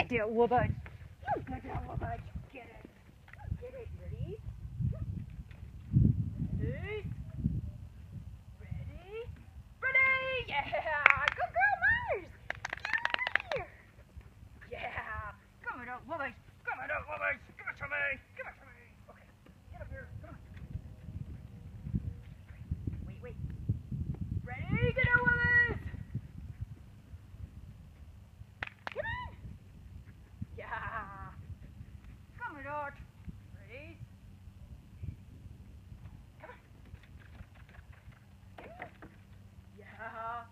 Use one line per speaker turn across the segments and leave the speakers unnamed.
Get it, Woobud. You get it, Woobud. Get it. Get it. Ready? Ready? Ready? Ready? Yeah! Good girl, Mars! Get over here! Yeah! Come on up, Woobud. Come on up, Woobud. Give it to me. Give it to me. Okay. Get up here. Come on. Wait. Ready? Get out, Woobud! Come on! Yeah! Come on out. Ready? Come on. Come here. Yeah!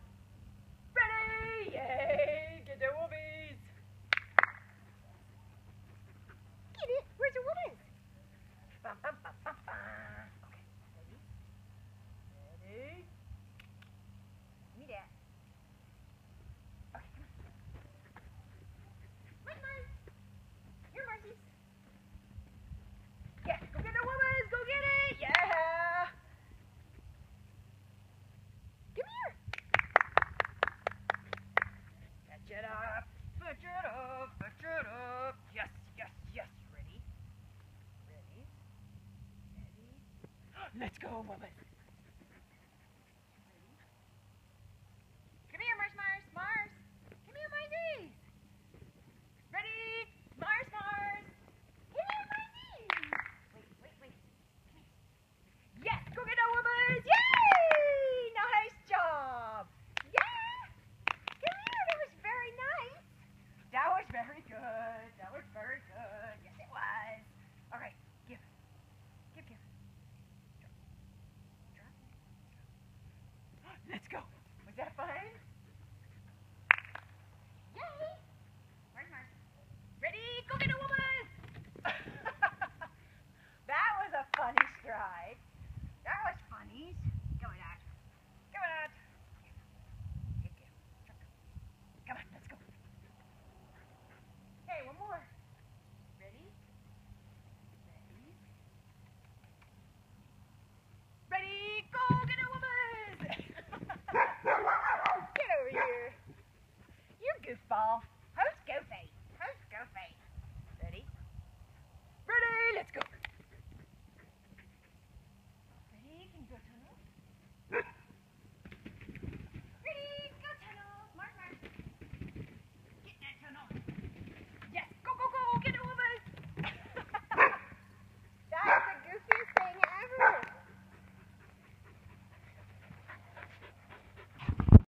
Ready? Yay! Get the woobies! Get it? Where's the woobies? Bum, bum, bum, bum, bum. Okay, ready? Ready? Give me that. Okay, come on. Mars. Here, Marcy's. Yeah, go get the woobies! Go get it! Yeah! Come here! Fetch it up! Fetch it up! Fetch it up! Yes! Ready? Ready? Let's go, Woobud! Come here, Mars! Come here, Marcy! Ready? Mars! Come here, Marcy! Wait. Come here. Yes! Go get the woobies! Yay! Nice job! Yeah! Come here! That was very nice! That was very good! Yes, it was! Alright, give. Drop. Let's go! Was that fun?